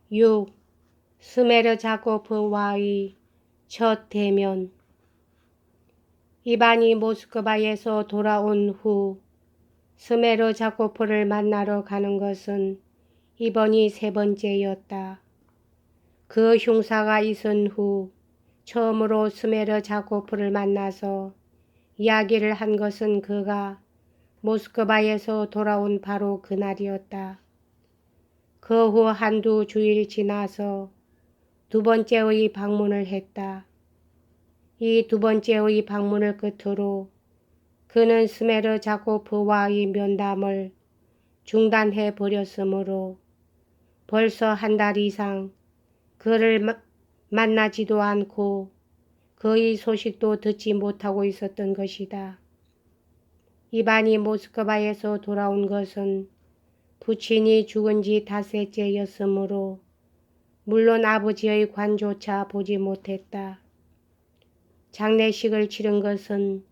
6. 스메르자코프와의 첫 대면. 이반이 모스크바에서 돌아온 후 스메르자코프를 만나러 가는 것은 이번이 세 번째였다. 그 흉사가 있은 후 처음으로 스메르자코프를 만나서 이야기를 한 것은 그가 모스크바에서 돌아온 바로 그날이었다. 그 후 한두 주일 지나서 두 번째의 방문을 했다. 이 두 번째의 방문을 끝으로 그는 스메르자코프와의 면담을 중단해 버렸으므로 벌써 한 달 이상 그를 만나지도 않고 그의 소식도 듣지 못하고 있었던 것이다. 이반이 모스크바에서 돌아온 것은 부친이 죽은 지 닷새째였으므로 물론 아버지의 관조차 보지 못했다. 장례식을 치른 것은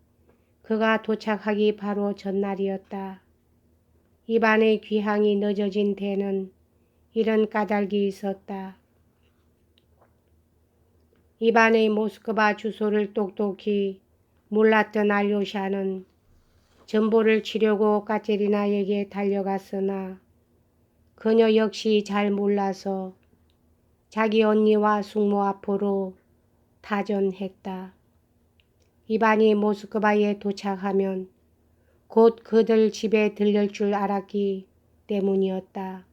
그가 도착하기 바로 전날이었다. 이반의 귀향이 늦어진 데는 이런 까닭이 있었다. 이반의 모스크바 주소를 똑똑히 몰랐던 알료샤는 전보를 치려고 까테리나에게 달려갔으나 그녀 역시 잘 몰라서 자기 언니와 숙모 앞으로 타전했다. 이반이 모스크바에 도착하면 곧 그들 집에 들릴 줄 알았기 때문이었다.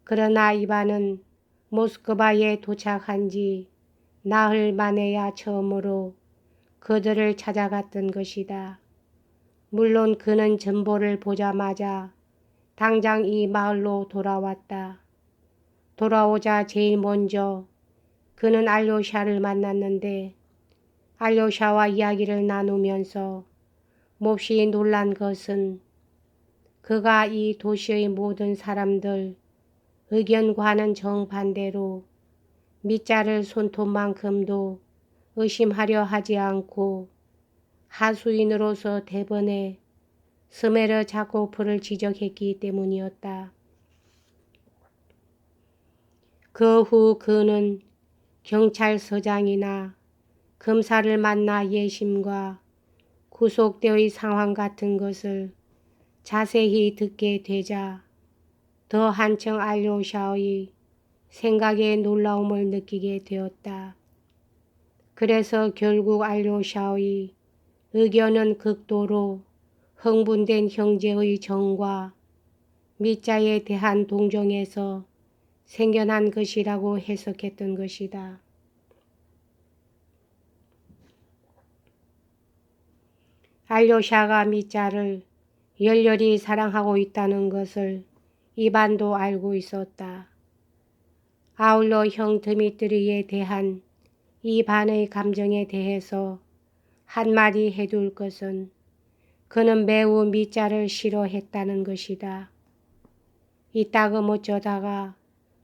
그러나 이반은 모스크바에 도착한 지 나흘 만에야 처음으로 그들을 찾아갔던 것이다. 물론 그는 전보를 보자마자 당장 이 마을로 돌아왔다. 돌아오자 제일 먼저 그는 알료샤를 만났는데 알료샤와 이야기를 나누면서 몹시 놀란 것은 그가 이 도시의 모든 사람들 의견과는 정반대로 밑자를 손톱만큼도 의심하려 하지 않고 하수인으로서 대번에 스메르자코프를 지적했기 때문이었다. 그 후 그는 경찰서장이나 검사를 만나 예심과 구속대의 상황 같은 것을 자세히 듣게 되자 더 한층 알료샤의 생각에 놀라움을 느끼게 되었다. 그래서 결국 알료샤의 의견은 극도로 흥분된 형제의 정과 밑자에 대한 동정에서 생겨난 것이라고 해석했던 것이다. 알료샤가 밑자를 열렬히 사랑하고 있다는 것을 이반도 알고 있었다. 아울러 형 드미트리에 대한 이반의 감정에 대해서 한마디 해둘 것은 그는 매우 밑자를 싫어했다는 것이다. 이따금 어쩌다가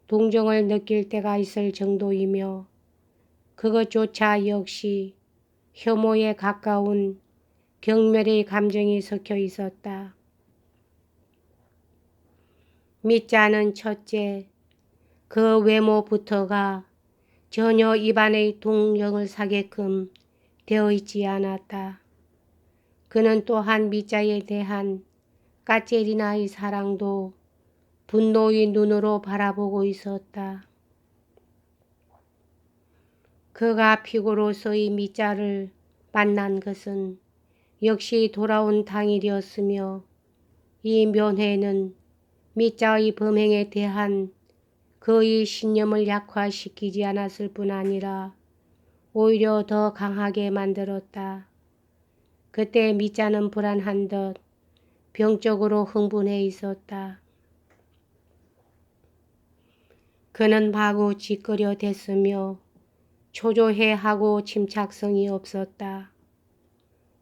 동정을 느낄 때가 있을 정도이며 그것조차 역시 혐오에 가까운 경멸의 감정이 섞여 있었다. 밑자는 첫째, 그 외모부터가 전혀 이반의 동정을 사게끔 되어 있지 않았다. 그는 또한 밑자에 대한 까체리나의 사랑도 분노의 눈으로 바라보고 있었다. 그가 피고로서의 밑자를 만난 것은 역시 돌아온 당일이었으며 이 면회는 밑자의 범행에 대한 그의 신념을 약화시키지 않았을 뿐 아니라 오히려 더 강하게 만들었다. 그때 밑자는 불안한 듯 병적으로 흥분해 있었다. 그는 마구 찌끄려 댔으며 초조해하고 침착성이 없었다.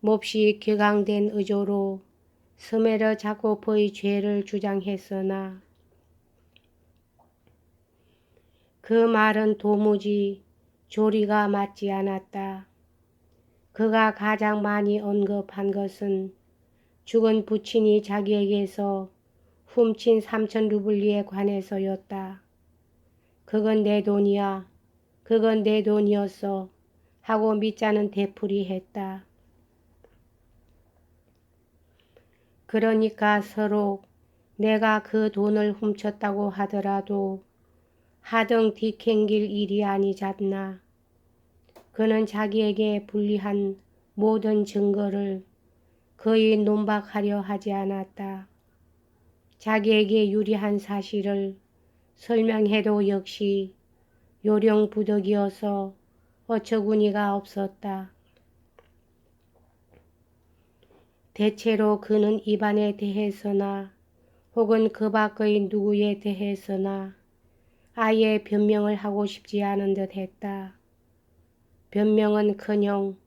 몹시 격앙된 의조로 스메르자코프의 죄를 주장했으나 그 말은 도무지 조리가 맞지 않았다. 그가 가장 많이 언급한 것은 죽은 부친이 자기에게서 훔친 3,000루블리에 관해서였다. 그건 내 돈이야. 그건 내 돈이었어. 하고 밑자는 되풀이했다. 그러니까 서로 내가 그 돈을 훔쳤다고 하더라도 하등 뒤캥길 일이 아니잖나. 그는 자기에게 불리한 모든 증거를 거의 논박하려 하지 않았다. 자기에게 유리한 사실을 설명해도 역시 요령부덕이어서 어처구니가 없었다. 대체로 그는 입안에 대해서나 혹은 그 밖의 누구에 대해서나 아예 변명을 하고 싶지 않은 듯 했다. 변명은커녕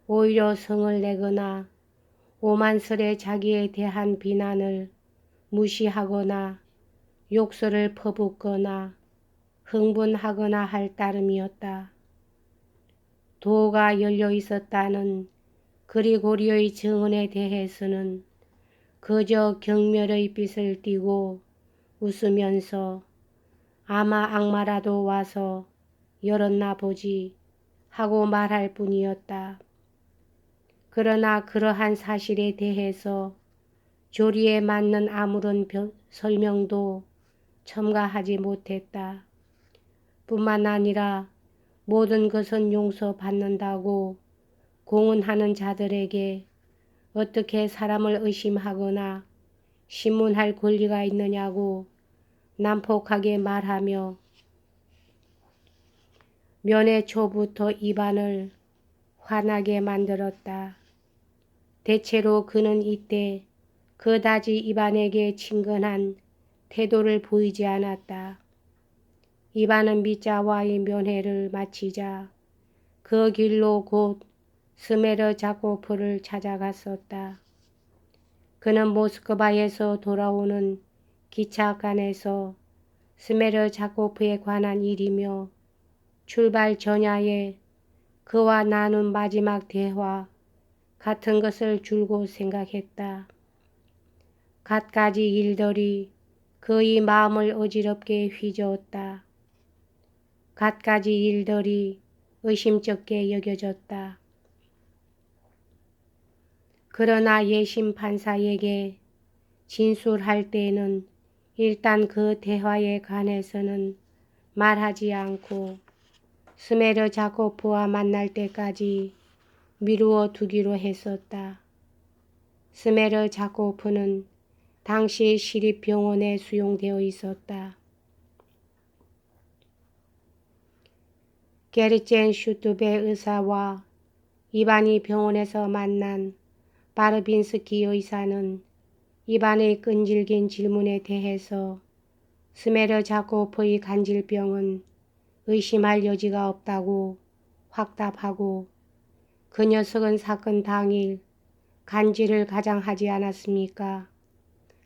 오히려 성을 내거나 오만스레 자기에 대한 비난을 무시하거나 욕설을 퍼붓거나 흥분하거나 할 따름이었다. 도가 열려 있었다는 그리고리의 증언에 대해서는 그저 경멸의 빛을 띠고 웃으면서 아마 악마라도 와서 열었나 보지 하고 말할 뿐이었다. 그러나 그러한 사실에 대해서 조리에 맞는 아무런 설명도 첨가하지 못했다. 뿐만 아니라 모든 것은 용서받는다고 공언하는 자들에게 어떻게 사람을 의심하거나 신문할 권리가 있느냐고 난폭하게 말하며 면회 초부터 입안을 환하게 만들었다. 대체로 그는 이때 그다지 입안에게 친근한 태도를 보이지 않았다. 입안은 밑자와의 면회를 마치자 그 길로 곧 스메르자코프를 찾아갔었다. 그는 모스크바에서 돌아오는 기차간에서 스메르자코프에 관한 일이며 출발 전야에 그와 나눈 마지막 대화 같은 것을 줄곧 생각했다. 갖가지 일들이 그의 마음을 어지럽게 휘저었다. 갖가지 일들이 의심쩍게 여겨졌다. 그러나 예심 판사에게 진술할 때에는 일단 그 대화에 관해서는 말하지 않고 스메르자코프와 만날 때까지 미루어 두기로 했었다. 스메르자코프는 당시 시립병원에 수용되어 있었다. 게르첸 슈투베 의사와 이반이 병원에서 만난 바르빈스키 의사는 이반의 끈질긴 질문에 대해서 스메르자코프의 간질병은 의심할 여지가 없다고 확답하고 그 녀석은 사건 당일 간질을 가장하지 않았습니까?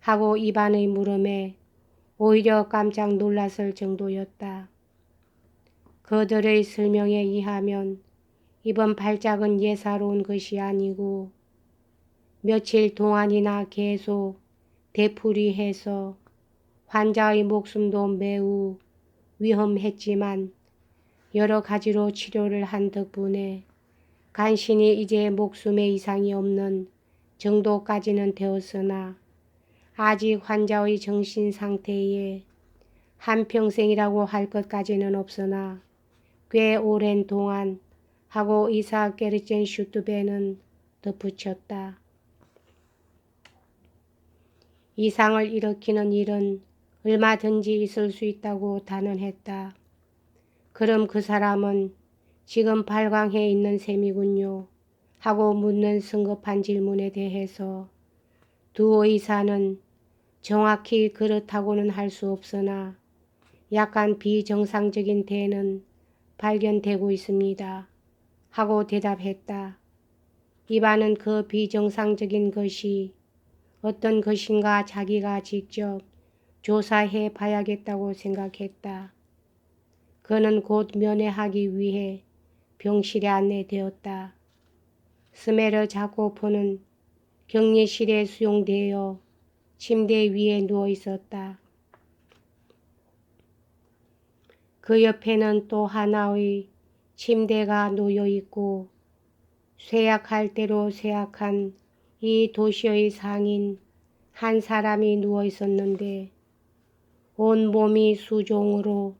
하고 이반의 물음에 오히려 깜짝 놀랐을 정도였다. 그들의 설명에 의하면 이번 발작은 예사로운 것이 아니고 며칠 동안이나 계속 되풀이해서 환자의 목숨도 매우 위험했지만 여러 가지로 치료를 한 덕분에 간신히 이제 목숨에 이상이 없는 정도까지는 되었으나 아직 환자의 정신 상태에 한평생이라고 할 것까지는 없으나 꽤 오랜 동안 하고 의사 게르첸 슈투베는 덧붙였다. 이상을 일으키는 일은 얼마든지 있을 수 있다고 단언했다. 그럼 그 사람은 지금 발광해 있는 셈이군요. 하고 묻는 성급한 질문에 대해서 두 의사는 정확히 그렇다고는 할 수 없으나 약간 비정상적인 대는 발견되고 있습니다. 하고 대답했다. 이반은 그 비정상적인 것이 어떤 것인가 자기가 직접 조사해 봐야겠다고 생각했다. 그는 곧 면회하기 위해 병실에 안내되었다. 스메르자코프는 격리실에 수용되어 침대 위에 누워 있었다. 그 옆에는 또 하나의 침대가 놓여 있고 쇠약할 대로 쇠약한 이 도시의 상인 한 사람이 누워 있었는데 온 몸이 수종으로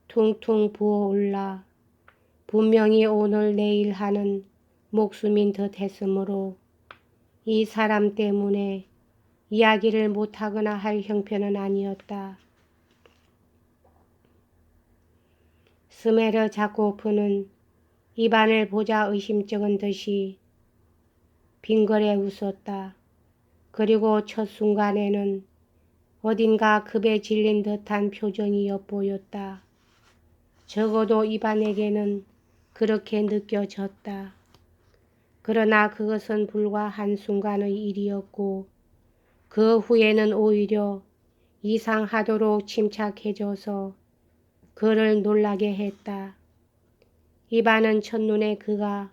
퉁퉁 부어올라 분명히 오늘 내일 하는 목숨인 듯 했으므로 이 사람 때문에 이야기를 못하거나 할 형편은 아니었다. 스메르 자코프는 입안을 보자 의심쩍은 듯이 빙그레 웃었다. 그리고 첫 순간에는 어딘가 급에 질린 듯한 표정이 엿보였다. 적어도 입안에게는 그렇게 느껴졌다. 그러나 그것은 불과 한순간의 일이었고 그 후에는 오히려 이상하도록 침착해져서 그를 놀라게 했다. 입안은 첫눈에 그가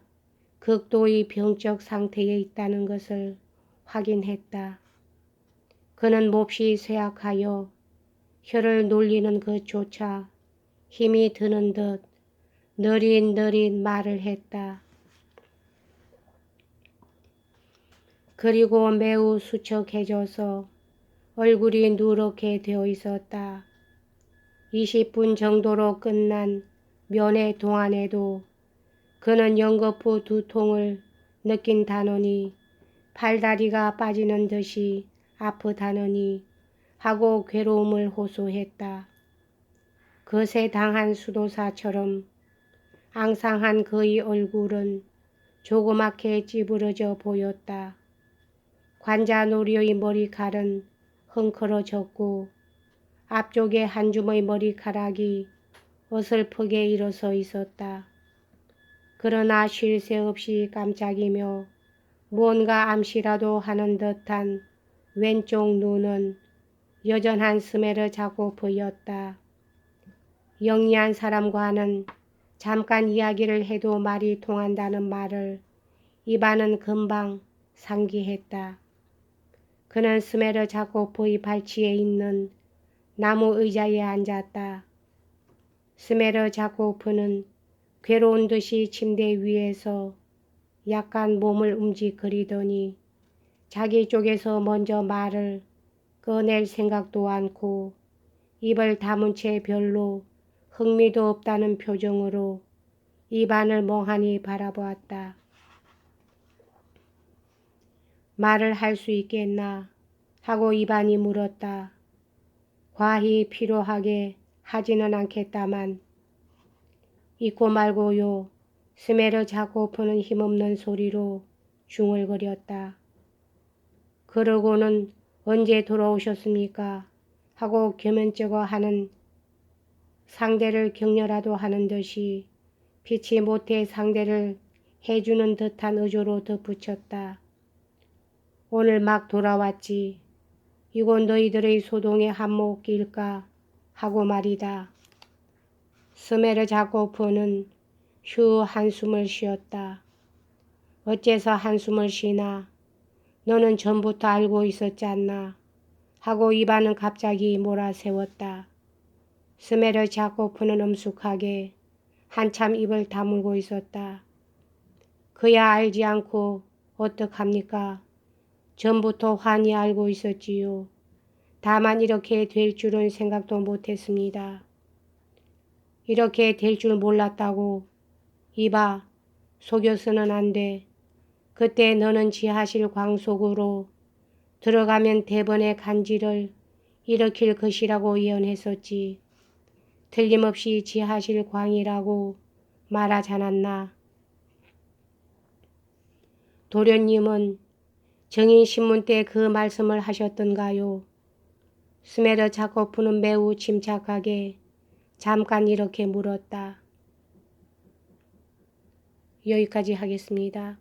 극도의 병적 상태에 있다는 것을 확인했다. 그는 몹시 쇠약하여 혀를 놀리는 것조차 힘이 드는 듯 느릿느릿 말을 했다. 그리고 매우 수척해져서 얼굴이 누렇게 되어 있었다. 20분 정도로 끝난 면회 동안에도 그는 연거푸 2통을 느낀다느니 팔다리가 빠지는 듯이 아프다느니 하고 괴로움을 호소했다. 거세 당한 수도사처럼 앙상한 그의 얼굴은 조그맣게 찌부러져 보였다. 관자놀이의 머리칼은 헝클어졌고 앞쪽에 한 줌의 머리카락이 어설프게 일어서 있었다. 그러나 쉴 새 없이 깜짝이며 무언가 암시라도 하는 듯한 왼쪽 눈은 여전한 스메르 자코프였다. 영리한 사람과는 잠깐 이야기를 해도 말이 통한다는 말을 입안은 금방 상기했다. 그는 스메르 자코프의 발치에 있는 나무 의자에 앉았다. 스메르 자코프는 괴로운 듯이 침대 위에서 약간 몸을 움직거리더니 자기 쪽에서 먼저 말을 꺼낼 생각도 않고 입을 다문 채 별로 흥미도 없다는 표정으로 입안을 멍하니 바라보았다. 말을 할 수 있겠나 하고 입안이 물었다. 과히 필요하게 하지는 않겠다만. 있고 말고요. 스메르 자코프는 힘없는 소리로 중얼거렸다. 그러고는 언제 돌아오셨습니까? 하고 겸연쩍어 하는 상대를 격려라도 하는 듯이 피치 못해 상대를 해주는 듯한 의조로 덧붙였다. 오늘 막 돌아왔지. 이곳 너희들의 소동의 한몫일까 하고 말이다. 스메르 자코프는 휴 한숨을 쉬었다. 어째서 한숨을 쉬나? 너는 전부터 알고 있었지 않나? 하고 입안은 갑자기 몰아세웠다. 스메르 자코프는 엄숙하게 한참 입을 다물고 있었다. 그야 알지 않고 어떡합니까? 전부터 환히 알고 있었지요. 다만 이렇게 될 줄은 생각도 못했습니다. 이렇게 될 줄 몰랐다고. 이봐, 속여서는 안 돼. 그때 너는 지하실 광 속으로 들어가면 대번의 간지를 일으킬 것이라고 예언했었지. 틀림없이 지하실 광이라고 말하지 않았나. 도련님은 정인신문 때 그 말씀을 하셨던가요? 스메르 자코프는 매우 침착하게 잠깐 이렇게 물었다. 여기까지 하겠습니다.